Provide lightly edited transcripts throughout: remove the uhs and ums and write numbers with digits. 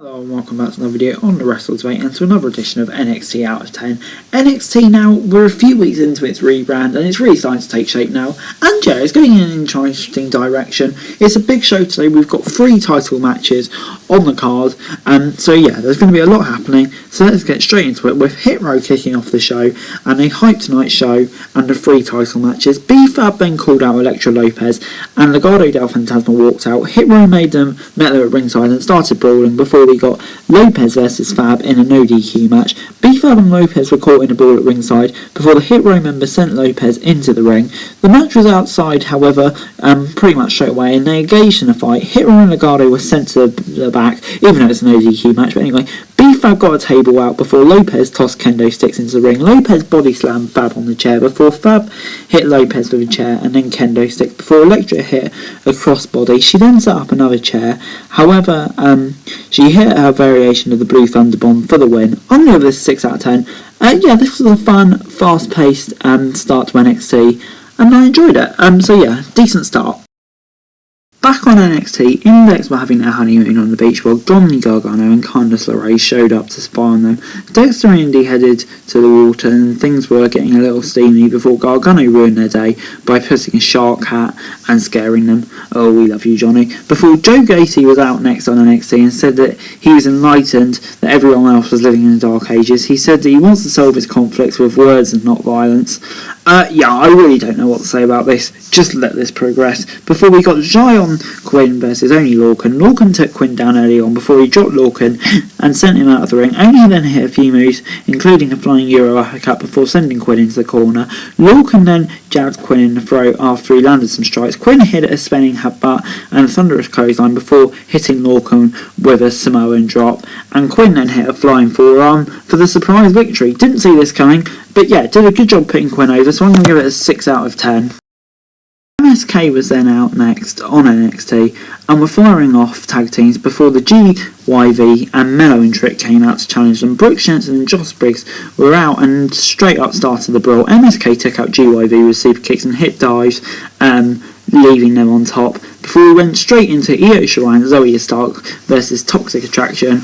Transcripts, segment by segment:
Hello and welcome back to another video on the Wrestle Debate and to another edition of NXT Out of 10. NXT now, we're a few weeks into its rebrand and it's really starting to take shape now. And yeah, it's going in an interesting direction. It's a big show today. We've got 3 title matches on the card. So yeah, there's going to be a lot happening. So let's get straight into it with Hit Row kicking off the show and a Hype Tonight show and the 3 title matches. B-Fab then called out Elektra Lopez and Legado del Fantasma walked out. Hit Row met them at ringside and started brawling before we got Lopez versus Fab in a no DQ match. B-Fab and Lopez were caught in a brawl at ringside before the Hit Row members sent Lopez into the ring. The match was outside, however, pretty much straight away, and they engaged in a fight. Hit Row and Legado were sent to the back, even though it's a no DQ match, but anyway. B-Fab got a table out before Lopez tossed kendo sticks into the ring. Lopez body slammed Fab on the chair before Fab hit Lopez with a chair and then kendo sticks before Elektra hit a crossbody. She then set up another chair. However, she hit her variation of the Blue Thunder Bomb for the win. I'm going to give this 6 out of 10. Yeah, this was a fun, fast-paced start to NXT and I enjoyed it. So yeah, decent start. Back on NXT, Index were having their honeymoon on the beach while Johnny Gargano and Candice LeRae showed up to spy on them. Dexter and Indy headed to the water and things were getting a little steamy before Gargano ruined their day by putting a shark hat and scaring them. Oh, we love you, Johnny. Before Joe Gacy was out next on NXT and said that he was enlightened that everyone else was living in the dark ages. He said that he wants to solve his conflicts with words and not violence. Yeah, I really don't know what to say about this. Just let this progress. Before we got Zion Quinn versus Oney Lorcan. Lorcan took Quinn down early on before he dropped Lorcan and sent him out of the ring. Oney then hit a few moves, including a flying Euro uppercut before sending Quinn into the corner. Lorcan then jabbed Quinn in the throat after he landed some strikes. Quinn hit a spinning headbutt and a thunderous clothesline before hitting Lorcan with a Samoan drop. And Quinn then hit a flying forearm for the surprise victory. Didn't see this coming, but yeah, did a good job putting Quinn over, so I'm going to give it a 6 out of 10. MSK was then out next on NXT and were firing off tag teams before the GYV and Mello and Trick came out to challenge them. Brooks Jensen and Josh Briggs were out and straight up started the brawl. MSK took out GYV with super kicks and hit dives, leaving them on top before we went straight into Io Shirai and Zoe Stark versus Toxic Attraction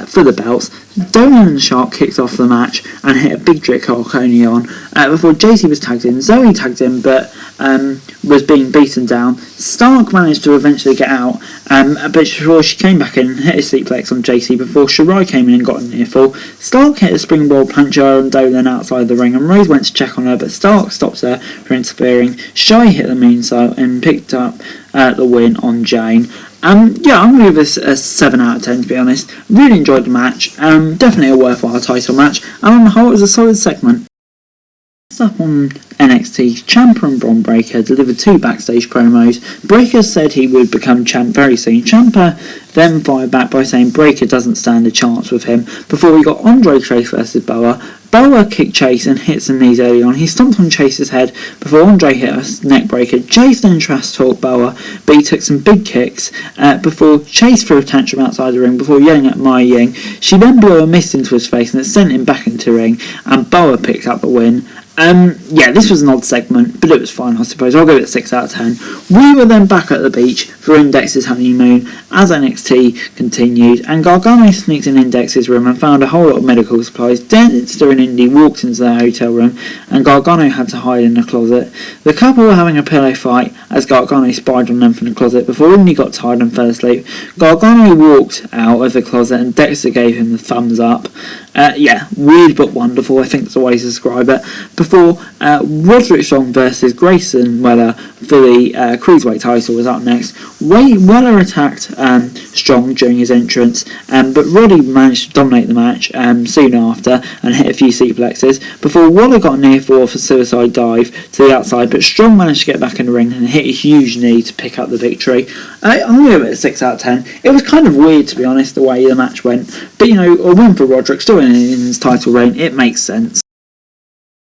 for the belts. Dolan and Shark kicked off the match and hit a big trick on before JC was tagged in. Zoe tagged in but was being beaten down. Stark managed to eventually get out, but before she came back in and hit a sleeplex on JC before Shirai came in and got a near fall. Stark hit a springboard puncher on Dolan outside the ring and Rose went to check on her, but Stark stopped her from interfering. Shy hit the moonsault and picked up the win on Jane. Yeah, I'm going to give this a 7 out of 10 to be honest. Really enjoyed the match. Definitely a worthwhile title match, and on the whole it was a solid segment. Up on NXT, Ciampa and Bron Breakker delivered 2 backstage promos. Breakker said he would become champ very soon. Ciampa then fired back by saying Breakker doesn't stand a chance with him. Before we got Andre Chase versus Boa. Boa kicked Chase and hit some knees early on. He stomped on Chase's head before Andre hit a neck breaker. Chase then trash talked Boa, but he took some big kicks before Chase threw a tantrum outside the ring before yelling at Mai Ying. She then blew a mist into his face and it sent him back into the ring, and Boa picked up the win. Yeah, this was an odd segment, but it was fine, I suppose. I'll give it a 6 out of 10. We were then back at the beach for Index's honeymoon as NXT continued, and Gargano sneaked in Index's room and found a whole lot of medical supplies. Dexter and Indy walked into their hotel room, and Gargano had to hide in the closet. The couple were having a pillow fight as Gargano spied on them from the closet before Indy got tired and fell asleep. Gargano walked out of the closet and Dexter gave him the thumbs up. Yeah, weird but wonderful, I think that's the way to describe it. Before Roderick Strong versus Grayson Weller for the Cruiserweight title was up next. Weller attacked Strong during his entrance, but Roddy managed to dominate the match soon after and hit a few suplexes before Weller got a near fall for a suicide dive to the outside, but Strong managed to get back in the ring and hit a huge knee to pick up the victory. I'm going to give it a 6 out of 10. It was kind of weird, to be honest, the way the match went, but you know, a win for Roderick, still in his title reign, it makes sense.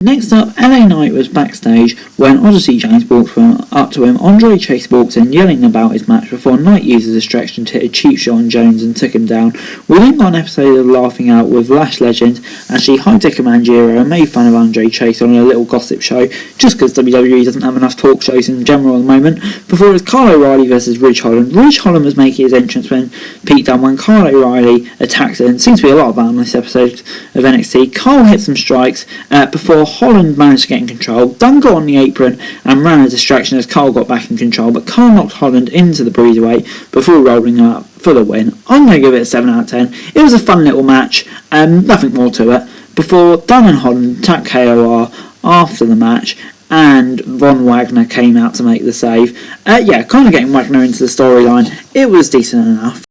Next up, LA Knight was backstage when Odyssey James walked up to him. Andre Chase walked in, yelling about his match before Knight used his distraction to hit a cheap shot on Jones and took him down. We then got an episode of Laughing Out with Lash Legend as she hijacked Manjiro and made fun of Andre Chase on a little gossip show, just because WWE doesn't have enough talk shows in general at the moment. Before it was Kyle O'Reilly versus Ridge Holland. Ridge Holland was making his entrance when Pete Dunne, when Kyle O'Reilly attacked him. Seems to be a lot of that on this episode of NXT. Kyle hit some strikes before Holland managed to get in control. Dunne got on the apron and ran a distraction as Kyle got back in control, but Kyle knocked Holland into the Bruiserweight before rolling him up for the win. I'm going to give it a 7 out of 10. It was a fun little match, nothing more to it. Before Dunne and Holland attacked KOR after the match, and Von Wagner came out to make the save. Kind of getting Wagner into the storyline. It was decent enough.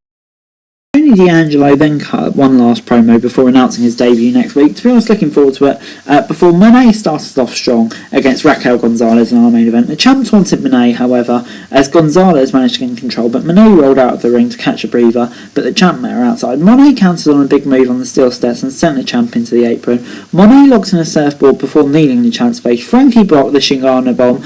Tony D'Angelo then cut one last promo before announcing his debut next week. To be honest, looking forward to it. Before Monet started off strong against Raquel Gonzalez in our main event. The champ taunted Monet, however, as Gonzalez managed to get in control, but Monet rolled out of the ring to catch a breather, but the champ met her outside. Monet countered on a big move on the steel steps and sent the champ into the apron. Monet locked in a surfboard before kneeling in the champ's face. Frankie blocked the Shingana bomb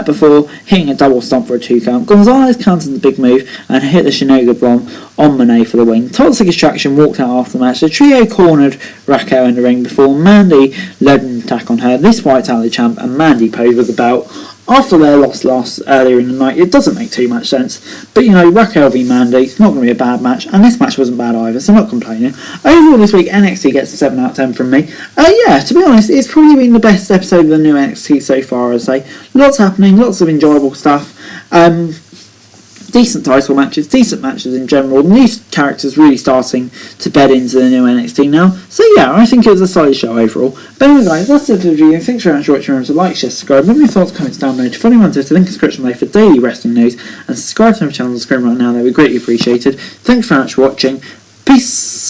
before hitting a double stomp for a 2 count. Gonzalez countered the big move and hit the Shinoga bomb on Monet for the win. Toxic Extraction walked out after the match. The trio cornered Raquel in the ring before Mandy led an attack on her. This wiped out the champ and Mandy posed with the belt. After their loss earlier in the night, it doesn't make too much sense. But Raquel v Mandy, it's not going to be a bad match, and this match wasn't bad either, so I'm not complaining. Overall this week, NXT gets a 7 out of 10 from me. To be honest, it's probably been the best episode of the new NXT so far, I'd say. Lots happening, lots of enjoyable stuff. Decent title matches, decent matches in general. The new characters really starting to bed into the new NXT now. So I think it was a solid show overall. But anyway guys, that's it for the video. Thanks very much for watching. Remember to like, share, subscribe. Remember your thoughts, comments down below. To follow me on Twitter, link in the description below for daily wrestling news. And subscribe to my channel on the screen right now, that would be greatly appreciated. Thanks very much for watching. Peace!